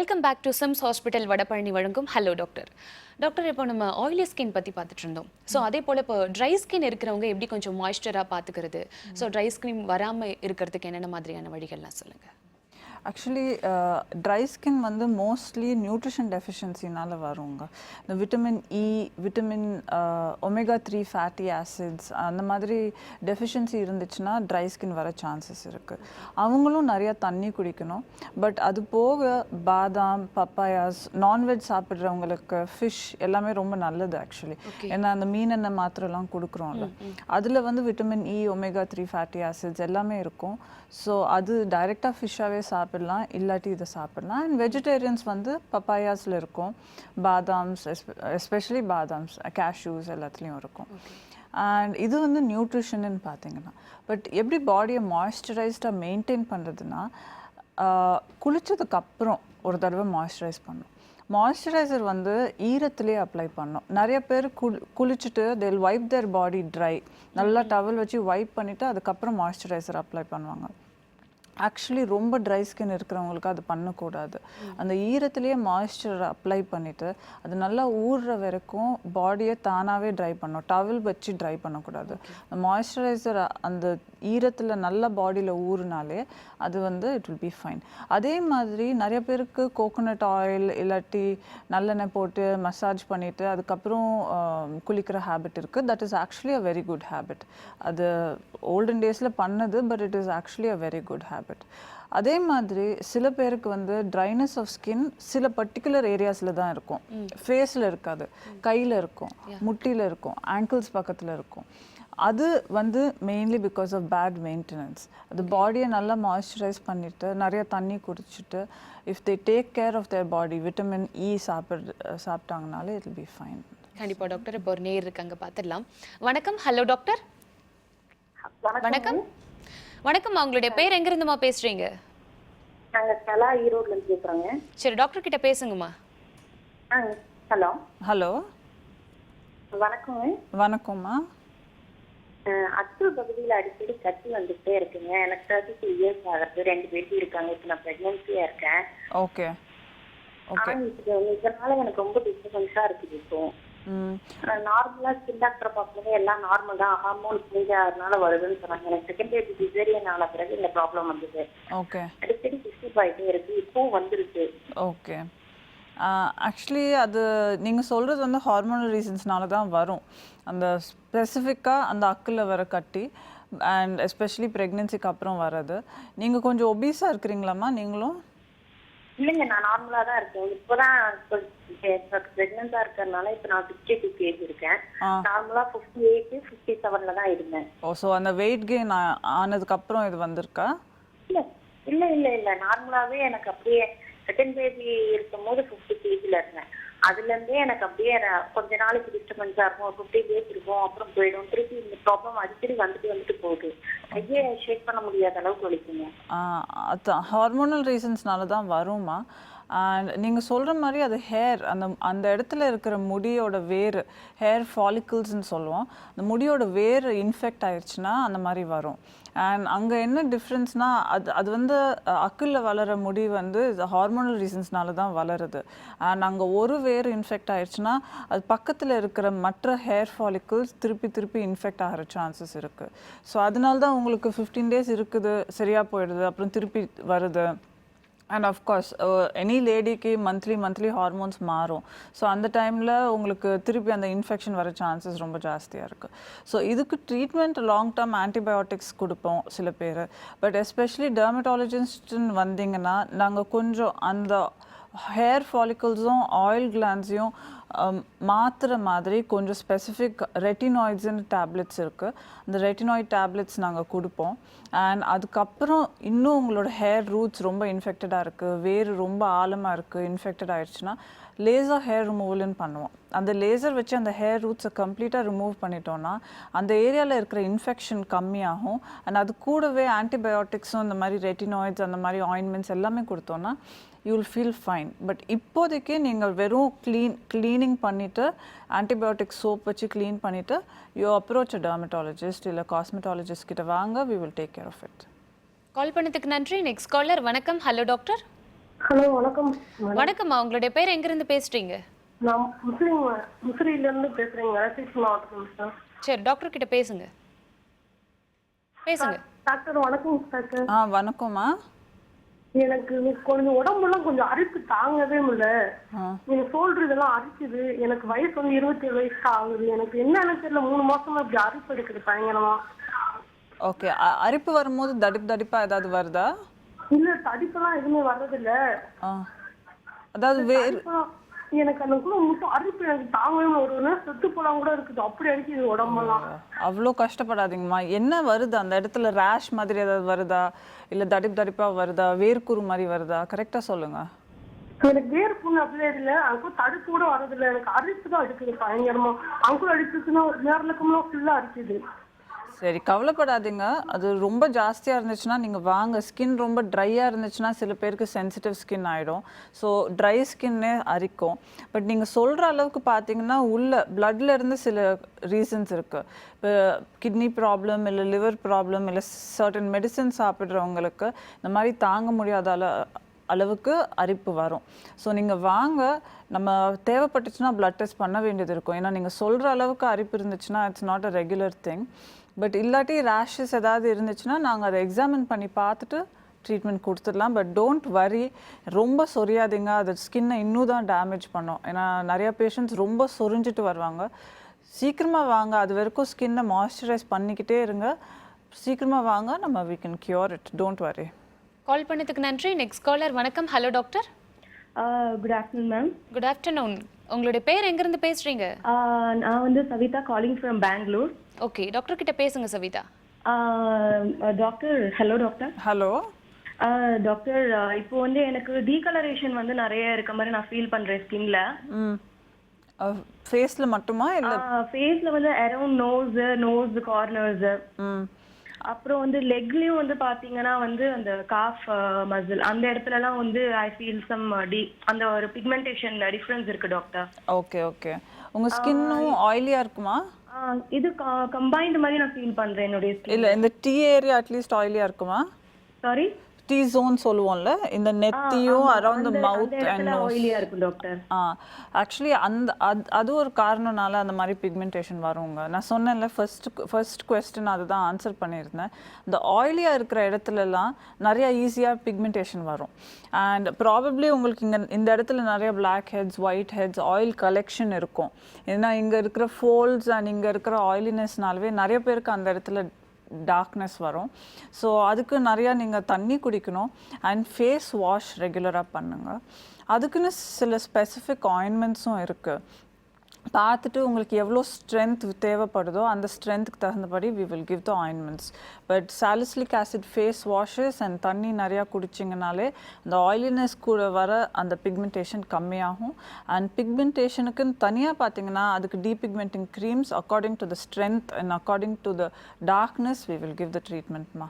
Welcome back to SIMS hospital Vadapalani வழங்கும் hello doctor. Doctor, இப்போ நம்ம ஆயிலி ஸ்கின் பற்றி பார்த்துட்டு இருந்தோம். ஸோ அதே போல் இப்போ ட்ரை ஸ்கின் இருக்கிறவங்க எப்படி கொஞ்சம் மாய்ஸ்சராக பார்த்துக்கிறது, ஸோ ட்ரை ஸ்கின் வராமல் இருக்கிறதுக்கு என்னென்ன மாதிரியான வழிகள்லாம் சொல்லுங்கள். ஆக்சுவலி ட்ரை ஸ்கின் வந்து மோஸ்ட்லி நியூட்ரிஷன் டெஃபிஷியன்சினால் வருங்க. இந்த vitamin E, vitamin omega 3 fatty acids அந்த மாதிரி டெஃபிஷியன்சி இருந்துச்சுன்னா ட்ரை ஸ்கின் வர சான்சஸ் இருக்குது. அவங்களும் நிறையா தண்ணி குடிக்கணும். பட் அது போக பாதாம், பப்பாயாஸ், நான்வெஜ் சாப்பிட்றவங்களுக்கு ஃபிஷ் எல்லாமே ரொம்ப நல்லது ஆக்சுவலி. ஏன்னா அந்த மீனெண்ணெய் மாத்திரலாம் கொடுக்குறோம்ல, அதில் வந்து vitamin E, omega 3 fatty acids எல்லாமே இருக்கும். ஸோ அது டைரெக்டாக ஃபிஷ்ஷாகவே சாப்பிடலாம், இல்லாட்டி இதை சாப்பிடலாம். அண்ட் வெஜிடேரியன்ஸ் வந்து பப்பாயாஸில் இருக்கும், பாதாம்ஸ் எஸ்பெஷலி பாதாம்ஸ், கேஷ்யூஸ் எல்லாத்துலேயும் இருக்கும். அண்ட் இது வந்து நியூட்ரிஷன்னு பார்த்தீங்கன்னா. பட் எப்படி பாடியை மாய்ஸ்சரைஸ்டாக மெயின்டைன் பண்ணுறதுன்னா, குளித்ததுக்கப்புறம் ஒரு தடவை மாய்ஸ்சரைஸ் பண்ணணும். மாய்ஸ்சரைசர் வந்து ஈரத்துலேயே அப்ளை பண்ணணும். நிறைய பேர் குளிச்சுட்டு they'll wipe their body dry, நல்லா டவல் வச்சு வைப் பண்ணிவிட்டு அதுக்கப்புறம் மாய்ஸ்சரைசர் அப்ளை பண்ணுவாங்க. ஆக்சுவலி ரொம்ப ட்ரை ஸ்கின் இருக்கிறவங்களுக்கு அது பண்ணக்கூடாது. அந்த ஈரத்துலேயே மாய்ஸ்சர் அப்ளை பண்ணிவிட்டு அது நல்லா ஊறுற வரைக்கும் பாடியை தானாகவே ட்ரை பண்ணணும். டவல் வச்சு ட்ரை பண்ணக்கூடாது. அந்த மாய்ஸ்சரைசர் அந்த ஈரத்தில் நல்லா பாடியில் ஊறுனாலே அது வந்து இட் வில் பி ஃபைன். அதே மாதிரி நிறைய பேருக்கு கோகோனட் ஆயில் இல்லாட்டி நல்லெண்ணெய் போட்டு மசாஜ் பண்ணிவிட்டு அதுக்கப்புறம் குளிக்கிற ஹேபிட் இருக்குது. That is actually a very good habit. அது ஓல்டன் டேஸில் பண்ணது, but it is actually a very good habit. அதே மாதிரி சில பேருக்கு வந்து ட்ரைனஸ் ஆஃப் ஸ்கின் சில பர்டிகுலர் ஏரியாஸில் தான் இருக்கும். ஃபேஸில் இருக்காது, கையில் இருக்கும், முட்டியில் இருக்கும், ஆங்கிள்ஸ் பக்கத்தில் இருக்கும். அது வந்து mainly because of bad maintenance. அது பாடியை நல்லா மாய்ஸ்சரைஸ் பண்ணிவிட்டு நிறைய தண்ணி குடிச்சிட்டு if they take care of their body, vitamin E சாப்பிட்டாங்கனாலே இட் வில் பி ஃபைன். கண்டிப்பாக டாக்டர். இப்போ ஒரு நேர் இருக்காங்க, பார்த்துடலாம். வணக்கம். Hello doctor. வணக்கம். வணக்கம், உங்களுடைய பேர் எங்கிருந்துமா பேசுறீங்க? நாங்க கலா ஈரோட்ல இருந்து பேசுறோங்க. சரி, டாக்டர் கிட்ட பேசுங்கம்மா. ஹலோ. ஹலோ, வணக்கங்க. வணக்கம்மா. அத்து பகுதியில் அடிக்கடி கட்டி வந்துட்டே இருக்குங்க. எனக்கு 32 இயர்ஸ் ஆகுது, 2 பேபி இருக்காங்க. இப்போ நான் பிரெக்னன்சியா இருக்கேன். Okay okay. இதனால எனக்கு ரொம்ப டிஸ்டர்பன்ஸா இருக்குது. இப்போ நார்மலா ஸ்கின் டாக்டர் பார்க்கும்போது எல்லாம் நார்மல் தான், ஹார்மோன் சேஞ்ச் ஆகிறதுனால வருதுன்னு சொன்னாங்க. எனக்கு செகண்ட் பேபி சிசேரியன் ஆன பிறகு இந்த ப்ராப்ளம் வந்தது. ஓகே. அடிக்கடி டிஸ்டர்ப் ஆகிட்டே இருக்கு. இப்போவும் வந்துருக்கு. ஓகே. ஆக்சுவலி அது நீங்கள் சொல்கிறது வந்து ஹார்மோனல் ரீசன்ஸ்னால தான் வரும். அந்த ஸ்பெசிஃபிக்காக அந்த அக்கில் வர கட்டி அண்ட் எஸ்பெஷலி ப்ரெக்னென்சிக்கு அப்புறம் வர்றது. நீங்கள் கொஞ்சம் ஒபீஸாக இருக்கிறீங்களாம்மா நீங்களும்? இல்லைங்க, நான் நார்மலா தான் இருக்கேன். இப்போதான் பிரெக்னன்ஸா இருக்கிறதுனால இப்போ நான் 62 kg இருக்கேன். நார்மலா 58, 57 தான் இருந்தேன். ஓ, ஸோ அந்த வெயிட் கெயின் ஆனதுக்கு அப்புறம் இது வந்திருக்கா? இல்ல இல்ல இல்ல இல்ல நார்மலாவே எனக்கு அப்படியே செகண்ட் பேபி இருக்கும் போது 50 kgல இருந்தேன். அதுல இருந்தே எனக்கு அப்படியே கொஞ்ச நாளைக்கு டிஸ்டர்பன்ஸா இருக்கும், 50 days இருக்கும், அப்புறம் போயிடும். திருப்பி இந்த ப்ராப்ளம் அடிக்கடி வந்துட்டு போகுது. கையே ஷேக் பண்ண முடியாத அளவுக்கு வலிக்குங்க. அதான் ஹார்மோனல் ரீசன்ஸ்னால தான் வருமா. அண்ட் நீங்கள் சொல்கிற மாதிரி அது ஹேர், அந்த இடத்துல இருக்கிற முடியோட வேர், ஹேர் ஃபாலிக்கிள்ஸ்ன்னு சொல்லுவோம், அந்த முடியோட வேர் இன்ஃபெக்ட் ஆயிடுச்சுன்னா அந்த மாதிரி வரும். அண்ட் அங்கே என்ன டிஃப்ரென்ஸ்னால் அது வந்து அக்கில் வளர முடி வந்து ஹார்மோனல் ரீசன்ஸ்னால தான் வளருது. அண்ட் அங்கே ஒரு வேர் இன்ஃபெக்ட் ஆயிடுச்சுன்னா அது பக்கத்தில் இருக்கிற மற்ற ஹேர் ஃபாலிக்கிள்ஸ் திருப்பி இன்ஃபெக்ட் ஆகிற சான்சஸ் இருக்குது. ஸோ அதனால தான் உங்களுக்கு 15 days இருக்குது, சரியாக போயிடுது, அப்புறம் திருப்பி வருது. அண்ட் ஆஃப்கோர்ஸ் எனி லேடிக்கு மந்த்லி ஹார்மோன்ஸ் மாறும். ஸோ அந்த டைமில் உங்களுக்கு திருப்பி அந்த இன்ஃபெக்ஷன் வர சான்சஸ் ரொம்ப ஜாஸ்தியாக இருக்குது. ஸோ இதுக்கு ட்ரீட்மெண்ட் லாங் டேர்ம் ஆன்டிபயோட்டிக்ஸ் கொடுப்போம் சில பேர். பட் எஸ்பெஷலி டெர்மட்டாலஜிஸ்ட்னு வந்தீங்கன்னா நாங்கள் கொஞ்சம் அந்த ஹேர் ஃபாலிக்கிள்ஸும் ஆயில் கிளான்ஸையும் மாத்திர மாதிரி கொஞ்சம் ஸ்பெசிஃபிக் ரெட்டினாய்ட்ஸ்ன்னு டேப்லெட்ஸ் இருக்குது. அந்த ரெட்டினாய்ட் டேப்லெட்ஸ் நாங்கள் கொடுப்போம். அண்ட் அதுக்கப்புறம் இன்னும் உங்களோட ஹேர் ரூட்ஸ் ரொம்ப இன்ஃபெக்டடாக இருக்குது, வேறு ரொம்ப ஆழமாக இருக்குது, இன்ஃபெக்டட் ஆகிடுச்சுன்னா லேசர் ஹேர் ரிமூவல்னு பண்ணுவோம். அந்த லேசர் வச்சு அந்த ஹேர் ரூட்ஸை கம்ப்ளீட்டாக ரிமூவ் பண்ணிட்டோன்னா அந்த ஏரியாவில் இருக்கிற இன்ஃபெக்ஷன் கம்மியாகும். அண்ட் அது கூடவே ஆன்டிபயோட்டிக்ஸும் இந்த மாதிரி ரெட்டினாய்ட்ஸ் அந்த மாதிரி ஆயின்மெண்ட்ஸ் எல்லாமே கொடுத்தோன்னா you will feel fine. But இப்போதைக்கு நீங்கள் வெறும் க்ளீனிங் பண்ணிவிட்டு ஆன்டிபயோட்டிக் சோப் வச்சு க்ளீன் பண்ணிவிட்டு யூ அப்ரோச் அ டெர்மட்டாலஜிஸ்ட் இல்லை காஸ்மெட்டாலஜிஸ்ட் கிட்ட வாங்க. We will take care of it. Call பண்ணதுக்கு நன்றி. Next caller. வணக்கம். Hello doctor. ஹலோ வணக்கம் மேடம். வணக்கம்மா, உங்களுடைய பேர் எங்கிருந்து பேசுறீங்க? நான் முசிறியிலேருந்து பேசுகிறேங்க, திருச்சி மாவட்டம் சார். சரி, டாக்டர் கிட்ட பேசுங்க. பேசுங்க. டாக்டர் வணக்கம் டாக்டர். வணக்கம்மா. எனக்கு கொஞ்சம் உடம்புலாம் கொஞ்சம் அரிப்பு தாங்கவே முடியல. எனக்கு ஷோல்டர் இதெல்லாம் அரிக்குது. எனக்கு வயசு வந்து 27 வயசு ஆகுது. எனக்கு என்னன்னு தெரியல, 3 மாசமா இப்படி அரிப்பு எடுக்குது பயங்கரமா. ஓகே. அரிப்பு வரும்போது தடிப்பா ஏதாவது வருதா? இல்ல தடிப்பெல்லாம் எதுவுமே வர்றதில்ல. அதாவது எனக்கு அந்த கூட மட்டும் அரிப்பு எனக்கு தாங்கவே ஒரு செத்து போலாம் கூட இருக்குது, அப்படி அடிக்குது உடம்பெல்லாம். அவ்வளோ கஷ்டப்படாதீங்கம்மா. என்ன வருது அந்த இடத்துல? ரேஷ் மாதிரி ஏதாவது வருதா, இல்லை தடிப்பா வருதா, வேர்க்குரு மாதிரி வருதா? கரெக்டா சொல்லுங்க. எனக்கு வேர்ப்புண்ணு அப்படியே இல்லை, அங்கே தடுப்பு கூட வரதில்லை. எனக்கு அரிப்பு தான் அடிக்குது பயங்கரமா. அங்குள்ள அடிச்சுன்னா ஒரு நேரத்துக்குலாம் ஃபுல்லா அடிக்குது. சரி, கவலைப்படாதீங்க. அது ரொம்ப ஜாஸ்தியாக இருந்துச்சுன்னா நீங்கள் வாங்க. ஸ்கின் ரொம்ப ட்ரையாக இருந்துச்சுன்னா சில பேருக்கு சென்சிட்டிவ் ஸ்கின் ஆகிடும். ஸோ ட்ரை ஸ்கின்னே அரிக்கும். பட் நீங்கள் சொல்கிற அளவுக்கு பார்த்தீங்கன்னா உள்ள பிளட்ல இருந்து சில ரீசன்ஸ் இருக்குது. இப்போ கிட்னி ப்ராப்ளம், இல்லை லிவர் ப்ராப்ளம், இல்லை சர்டன் மெடிசன் சாப்பிட்றவங்களுக்கு இந்த மாதிரி தாங்க முடியாத அளவுக்கு அரிப்பு வரும். ஸோ நீங்கள் வாங்க, நம்ம தேவைப்பட்டுச்சுன்னா பிளட் டெஸ்ட் பண்ண வேண்டியது இருக்கும். ஏன்னா நீங்கள் சொல்கிற அளவுக்கு அரிப்பு இருந்துச்சுன்னா it's not a regular thing. But இல்லாட்டி ரேஷஸ் ஏதாவது இருந்துச்சுன்னா நாங்கள் அதை எக்ஸாமின் பண்ணி பார்த்துட்டு ட்ரீட்மெண்ட் கொடுத்துடலாம். பட் டோன்ட் வரி, ரொம்ப சொரியாதீங்க. அது ஸ்கின்னை இன்னும் தான் டேமேஜ் பண்ணோம். ஏன்னா நிறையா பேஷண்ட்ஸ் ரொம்ப சொரிஞ்சிட்டு வருவாங்க. சீக்கிரமாக வாங்க, அது வரைக்கும் ஸ்கின்னை மாய்ஸ்சரைஸ் பண்ணிக்கிட்டே இருங்க. சீக்கிரமாக வாங்க, நம்ம we can cure it. Don't worry. Call பண்ணதுக்கு நன்றி. Next caller. வணக்கம். Hello doctor. Good afternoon ma'am. Good afternoon. உங்களுடைய பேர் எங்கிருந்து பேசுறீங்க? நான் வந்து Savitha calling from Bangalore. Okay, doctor கிட்ட பேசுங்க Savitha. Doctor, hello doctor. Hello doctor, இப்போ வந்து எனக்கு டீகலரேஷன் வந்து நிறைய இருக்க மாதிரி நான் ஃபீல் பண்றேன் ஸ்கின்ல. ஃபேஸ்ல மட்டுமா இல்ல? ஃபேஸ்ல வந்து அரௌண்ட் நோஸ் கார்னர்ஸ், அப்புறம் வந்து லெக்லயும் வந்து பாத்தீங்கன்னா வந்து அந்த காஃப் மசில் அந்த இடத்துலலாம் வந்து ஐ ஃபீல் சம் அந்த ஒரு பிக்மெண்டேஷன் டிஃபரன்ஸ் இருக்கு டாக்டர். Okay okay. உங்க ஸ்கின்னும் ஆயிலியா இருக்குமா? இது கம்பைன்ட் மாதிரி நான் ஃபீல் பண்றேன் என்னோட ஸ்கின். இல்ல இந்த டி ஏரியா அட்லீஸ்ட் ஆயிலியா இருக்குமா? சாரி, டி ஜோன் சொல்லுவோம்ல, இந்த நெத்தியும் around the mouth and nose ஆயிலியா இருக்கு டாக்டர். ஆக்சுவலி அது ஒரு காரணனால அந்த மாதிரி பிக்மெண்டேஷன் வருங்க. நான் சொன்னேன்ல, ஃபர்ஸ்ட் क्वेश्चन அதுதான் ஆன்சர் பண்ணியிருந்தேன். இந்த ஆயிலியா இருக்கிற இடத்துலலாம் நிறைய ஈஸியாக பிக்மெண்டேஷன் வரும். அண்ட் ப்ராபப்ளி உங்களுக்கு இந்த இடத்துல நிறைய black heads, white heads, oil collection இருக்கும். ஏன்னா இங்கே இருக்கிற ஃபோல்ட்ஸ் அண்ட் இங்கே இருக்கிற ஆயிலினஸ்னாலவே நிறைய பேருக்கு அந்த இடத்துல டார்க்னஸ் வரும். ஸோ அதுக்கு நிறையா நீங்கள் தண்ணி குடிக்கணும் அண்ட் ஃபேஸ் வாஷ் ரெகுலராக பண்ணுங்கள். அதுக்குன்னு சில ஸ்பெசிஃபிக் ஆயின்மெண்ட்ஸும் இருக்குது. பார்த்துட்டு உங்களுக்கு எவ்வளோ ஸ்ட்ரென்த் தேவைப்படுதோ அந்த ஸ்ட்ரென்த்துக்கு தகுந்தபடி we will give the ointments. But salicylic acid face washes and தண்ணி நிறையா குடிச்சிங்கனாலே அந்த ஆயிலினஸ் கூட வர அந்த பிக்மெண்டேஷன் கம்மியாகும். அண்ட் பிக்மெண்டேஷனுக்குன்னு தனியாக பார்த்தீங்கன்னா அதுக்கு depigmenting creams according to the strength and according to the darkness we will give the treatmentமா.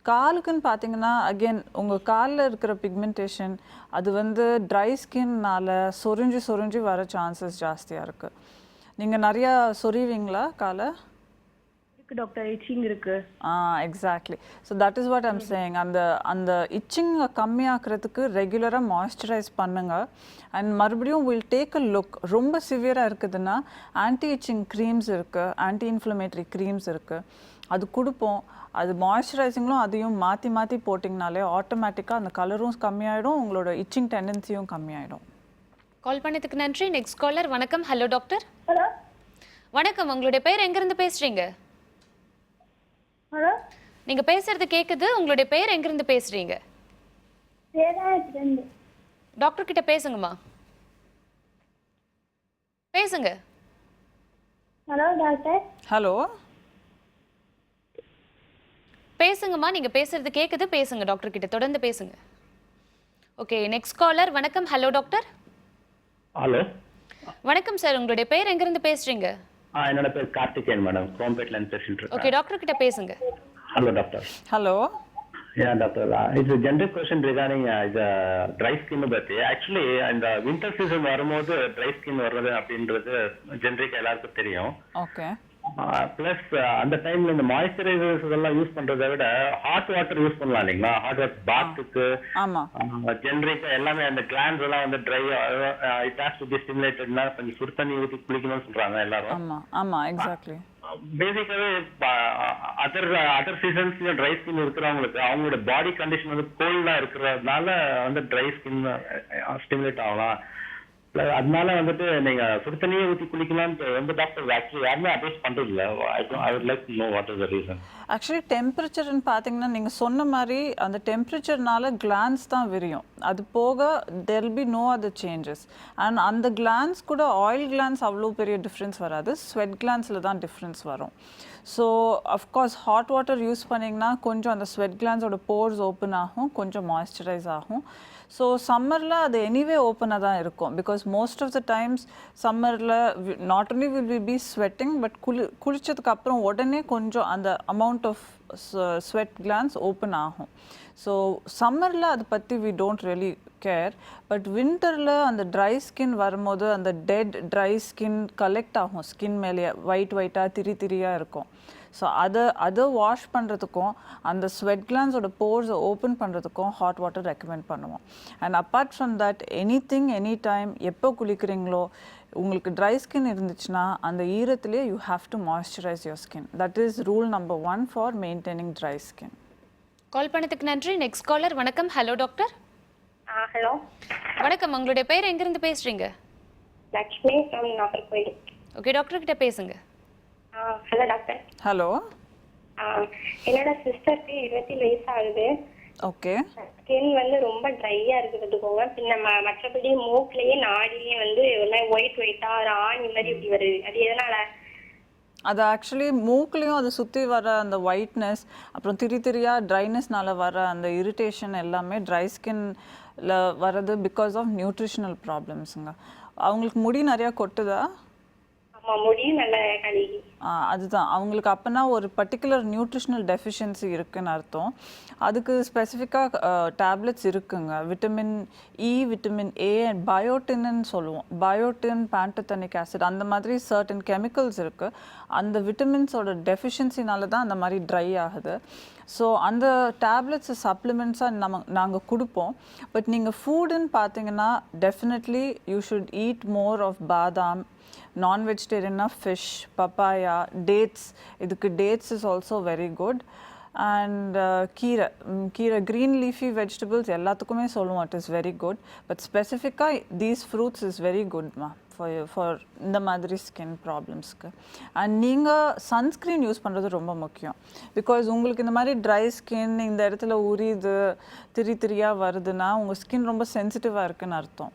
காலுக்குன்னு பார்த்தீங்கன்னா அகெயின் உங்கள் காலில் இருக்கிற பிக்மெண்டேஷன் அது வந்து ட்ரை ஸ்கின்னால் சொரிஞ்சு வர சான்சஸ் ஜாஸ்தியாக இருக்குது. நீங்கள் நிறையா சொரிவீங்களா காலை? இருக்கு டாக்டர், இச்சிங் இருக்கு. Exactly. So that is what I'm saying. அந்த இச்சிங்கை கம்மியாக்குறதுக்கு ரெகுலராக மாய்ஸ்சரைஸ் பண்ணுங்கள். அண்ட் மறுபடியும் வில் டேக் அ லுக். ரொம்ப சிவியராக இருக்குதுன்னா ஆன்டி இச்சிங் க்ரீம்ஸ் இருக்குது, ஆன்டி இன்ஃப்ளமேட்டரி க்ரீம்ஸ் இருக்குது, அது கொடுப்போம். அது மாய்ஸ்சரைசிங்களும் அதையும் மாற்றி போட்டிங்கனாலே ஆட்டோமேட்டிக்காக அந்த கலரும் கம்மியாயிடும், உங்களோட இச்சிங் டெண்டன்சியும் கம்மியாயிடும். கால் பண்ணதுக்கு நன்றி. Next caller. வணக்கம். Hello doctor. ஹலோ வணக்கம். உங்களுடைய பேர் எங்கிருந்து பேசுறீங்க? ஹலோ, நீங்க பேசுறது கேக்குது. உங்களுடைய பேர் எங்கிருந்து பேசுறீங்க? டாக்டர் கிட்ட பேசுங்கம்மா. பேசுங்க. Hello doctor. ஹலோ பேசுங்கம்மா, நீங்க பேசுறது கேக்குது. பேசுங்க, டாக்டர் கிட்ட தொடர்ந்து பேசுங்க. Okay, next caller. வணக்கம். Hello doctor. ஹலோ வணக்கம் சார். உங்களுடைய பேர் எங்கிருந்து பேசுறீங்க? என்னோட பேர் கார்த்திகேயன் மேடம், கோம்பேட்ல இருந்து பேசிட்டு இருக்கேன். ஓகே, டாக்டர் கிட்ட பேசுங்க. Hello doctor. ஹலோ. டாக்டர், இது ஜென்ரல் கொஸ்டின் ரிகார்டிங் இது ட்ரை ஸ்கின் பத்தி. ஆக்சுவலி இந்த வின்டர் சீசன் வரும்போது ட்ரை ஸ்கின் வர்றது அப்படின்றது ஜென்ரிக் எல்லாருக்கும் தெரியும். ஓகே. ப்ளஸ் அந்த டைம்ல இந்த மாய்ஸ்சரைசர்ஸ் எல்லாம் யூஸ் பண்றதை விட ஹாட் வாட்டர் யூஸ் பண்ணலாம் இல்லைங்களா? ஹாட் வாட்டர் பாத்துக்கு ஆமா ஜெனரிக்கா எல்லாமே அந்த கிளான்ஸ் எல்லாம் வந்து dry it has to be ஸ்டிமுலேட்டட்னா கொஞ்சம் சுடு தண்ணி ஊற்றி குளிக்கணும்னு சொல்றாங்க எல்லாரும். ஆமா ஆமா எக்ஸாக்ட்லி. பேசிக்காவே அதர் சீசன்ஸ்லயும் ட்ரை ஸ்கின் இருக்கிறவங்களுக்கு அவங்களோட பாடி கண்டிஷன் வந்து கோல்டா இருக்கிறதுனால வந்து ட்ரை ஸ்கின் ஸ்டிமுலேட் ஆகலாம். அதனால வந்துட்டு நீங்க சுடு தண்ணியை ஊற்றி குளிக்கலாம்னு எந்த டாக்டர் ஆக்சுவலி யாருமே அட்வைஸ் பண்றது இல்லை. I would like to know what is the reason. Actually டெம்பரேச்சர்னு பார்த்தீங்கன்னா நீங்கள் சொன்ன மாதிரி அந்த டெம்பரேச்சர்னால கிளான்ஸ் தான் விரியும். அது போக there be no other changes. And அந்த கிளான்ஸ் கூட ஆயில் கிளான்ஸ் அவ்வளோ பெரிய டிஃப்ரென்ஸ் வராது, ஸ்வெட் கிளான்ஸில் தான் டிஃப்ரென்ஸ் வரும். So of course hot water use பண்ணிங்கன்னா கொஞ்சம் அந்த ஸ்வெட் கிளான்ஸோட போர்ஸ் ஓப்பன் ஆகும், கொஞ்சம் மாய்ஸ்சரைஸ் ஆகும். ஸோ சம்மரில் அது எனிவே ஓப்பனாக தான் இருக்கும். Because most of the times சம்மரில் not only will we be sweating, but குளிச்சதுக்கு அப்புறம் உடனே கொஞ்சம் அந்த amount of sweat glands open ஆகும். ஸோ சம்மரில் அதை பற்றி we don't really care. But வின்டரில் அந்த ட்ரை ஸ்கின் வரும்போது அந்த டெட் ட்ரை ஸ்கின் கலெக்ட் ஆகும் ஸ்கின் மேலேயே, ஒயிட்டாக திரியாக இருக்கும். ஸோ அதை வாஷ் பண்ணுறதுக்கும் அந்த ஸ்வெட் கிளான்ஸோட போர்ஸை ஓப்பன் பண்ணுறதுக்கும் ஹாட் வாட்டர் ரெக்கமெண்ட் பண்ணுவோம். And apart from that any time எப்போ குளிக்கிறீங்களோ உங்களுக்கு ட்ரை ஸ்கின் இருந்துச்சுன்னா அந்த ஈரத்துலேயே you have to moisturize your skin. That is rule number 1 for maintaining dry skin. Call பண்ணதுக்கு நன்றி. Next caller. வணக்கம். Hello doctor. ஹலோ வணக்கம். உங்களுடைய பேர் எங்கிருந்து பேசுறீங்க? Lakshmi from Nagercoil. Okay, doctor கிட்ட பேசுங்க. Hello doctor. ஹலோ. என்னோட சிஸ்டருக்கு 27 வயசு ஆகுது. ஓகே. ஸ்கின் வந்து ரொம்ப ட்ரையா இருக்குதுக்கோங்க. பின்ன மற்றபடி மூக்குலயே நாடிலயே வந்து எல்லாம் ஒயிட்டா ஆணி மாதிரி இப்படி வருது. அது எதனால? அது ஆக்சுவலி மூக்குலேயும் அதை சுற்றி வர அந்த ஒயிட்னஸ், அப்புறம் திரியாக ட்ரைனஸ்னால வர அந்த இரிட்டேஷன் எல்லாமே ட்ரை ஸ்கின்ல வர்றது பிகாஸ் ஆஃப் நியூட்ரிஷனல் ப்ராப்ளம்ஸுங்க. அவங்களுக்கு முடி நிறையா கொட்டுதா? முடியும் நல்ல கழுகி. அதுதான் அவங்களுக்கு அப்போனா ஒரு பர்டிகுலர் நியூட்ரிஷனல் டெஃபிஷியன்சி இருக்குன்னு அர்த்தம். அதுக்கு ஸ்பெசிஃபிக்காக டேப்லெட்ஸ் இருக்குங்க. Vitamin E, vitamin A and பயோட்டின்னு சொல்லுவோம். பயோட்டின், பேண்டோதெனிக் ஆசிட், அந்த மாதிரி சர்டன் கெமிக்கல்ஸ் இருக்குது. அந்த விட்டமின்ஸோட டெஃபிஷியன்சினால தான் அந்த மாதிரி ட்ரை ஆகுது. ஸோ அந்த டேப்லெட்ஸை சப்ளிமெண்ட்ஸாக நாங்கள் கொடுப்போம். பட் நீங்கள் ஃபுட்டுன்னு பார்த்தீங்கன்னா definitely you should eat more of badam. Non-vegetarian fish, papaya, dates. இதுக்கு dates is also very good. And கீரை green leafy vegetables எல்லாத்துக்குமே சொல்லுவோம் it is very good. But specifically these fruits is very good for இந்த மாதிரி skin ப்ராப்ளம்ஸ்க்கு. And நீங்கள் sunscreen use பண்ணுறது ரொம்ப முக்கியம். பிகாஸ் உங்களுக்கு இந்த மாதிரி ட்ரை ஸ்கின் இந்த இடத்துல உரியுது, திரியாக வருதுன்னா உங்கள் ஸ்கின் ரொம்ப சென்சிட்டிவாக இருக்குன்னு அர்த்தம்.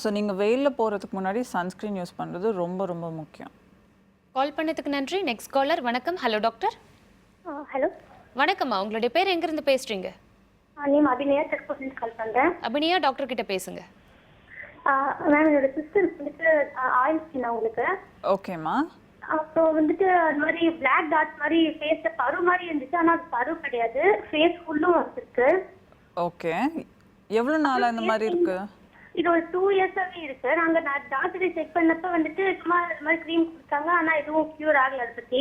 ஸோ நீங்கள் வெயிலில் போகிறதுக்கு முன்னாடி சன்ஸ்க்ரீன் யூஸ் பண்ணுறது ரொம்ப ரொம்ப முக்கியம். கால் பண்ணதுக்கு நன்றி. Next caller. வணக்கம். Hello doctor. ஹலோ வணக்கம்மா. உங்களுடைய பேர் எங்கிருந்து பேசுறீங்க? நேம் அபிநயா, செக்போஸ்ட் கால் பண்ணுறேன். அபிநயா, டாக்டர் கிட்ட பேசுங்க. மேம் என்னோட சிஸ்டருக்கு வந்துட்டு ஆயில் ஸ்கின் அவங்களுக்கு. ஓகேம்மா. அப்புறம் வந்துட்டு அது மாதிரி பிளாக் டாட் மாதிரி ஃபேஸ்ல பரு மாதிரி இருந்துச்சு. ஆனால் அது பரு கிடையாது, ஃபேஸ் ஃபுல்லும் வந்துருக்கு. ஓகே. எவ்வளோ நாளாக இந்த மாதிரி இருக்கு? இது ஒரு 2 இயர்ஸாவே இருக்கு. நாங்க டாக்டரை செக் பண்ணப்ப வந்துட்டு சும்மா இந்த மாதிரி க்ரீம் கொடுத்தாங்க, ஆனா எதுவும் கியூர் ஆகல அதை பத்தி.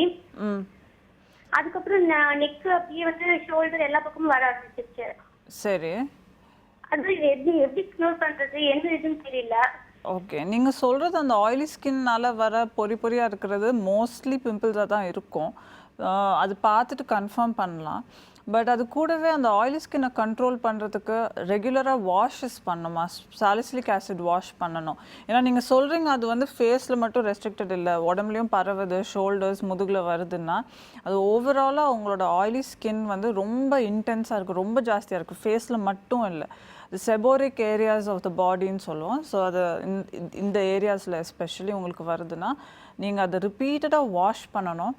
அதுக்கப்புறம் நெக் அப்படியே வந்து ஷோல்டர் எல்லா பக்கமும் வர ஆரம்பிச்சிருச்சு. சரி. அது எப்படி கியூர் பண்றது என்ன இதுன்னு தெரியல. ஓகே, நீங்கள் சொல்கிறது அந்த ஆயிலி ஸ்கின்னால் வர பொறியாக இருக்கிறது மோஸ்ட்லி பிம்பிள்ஸாக தான் இருக்கும். அது பார்த்துட்டு கன்ஃபார்ம் பண்ணலாம். பட் அது கூடவே அந்த ஆயிலி ஸ்கின்னை கண்ட்ரோல் பண்ணுறதுக்கு ரெகுலராக வாஷஸ் பண்ணணுமா, சாலிசிலிக் ஆசிட் வாஷ் பண்ணணும். ஏன்னா நீங்கள் சொல்கிறீங்க அது வந்து ஃபேஸில் மட்டும் ரெஸ்ட்ரிக்டட் இல்லை, உடம்புலையும் பரவுது, ஷோல்டர்ஸ் முதுகில் வருதுன்னா அது ஓவராலாக அவங்களோட ஆயிலி ஸ்கின் வந்து ரொம்ப இன்டென்ஸாக இருக்குது, ரொம்ப ஜாஸ்தியாக இருக்குது. ஃபேஸில் மட்டும் இல்லை, இது செபோரிக் ஏரியாஸ் ஆஃப் த பாடின்னு சொல்லுவோம். ஸோ அது இந்த ஏரியாஸில் எஸ்பெஷலி உங்களுக்கு வருதுன்னா நீங்கள் அதை ரிப்பீட்டடாக வாஷ் பண்ணணும்.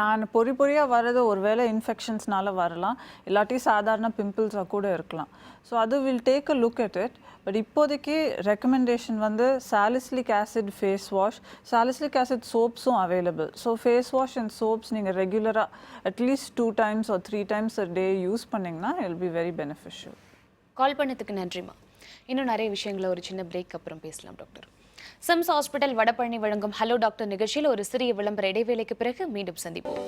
அண்ட் பொறியாக வர்றது ஒரு வேளை இன்ஃபெக்ஷன்ஸ்னால வரலாம், இல்லாட்டி சாதாரண பிம்பிள்ஸாக கூட இருக்கலாம். ஸோ அது will take a look at it. But இப்போதைக்கு ரெக்கமெண்டேஷன் வந்து salicylic acid face wash, salicylic acid சோப்ஸும் available. So face wash and soaps நீங்கள் ரெகுலராக at least 2 times or 3 times a day use பண்ணிங்கன்னா it will be very beneficial. Call பண்ணதுக்கு நன்றிம்மா. இன்னும் நிறைய விஷயங்களை ஒரு சின்ன பிரேக் அப்புறம் பேசலாம் டாக்டர். சிம்ஸ் ஹாஸ்பிட்டல் வடபழனி வழங்கும் ஹலோ டாக்டர் நிகழ்ச்சியில் ஒரு சிறிய விளம்பர இடைவேளைக்கு பிறகு மீண்டும் சந்திப்போம்.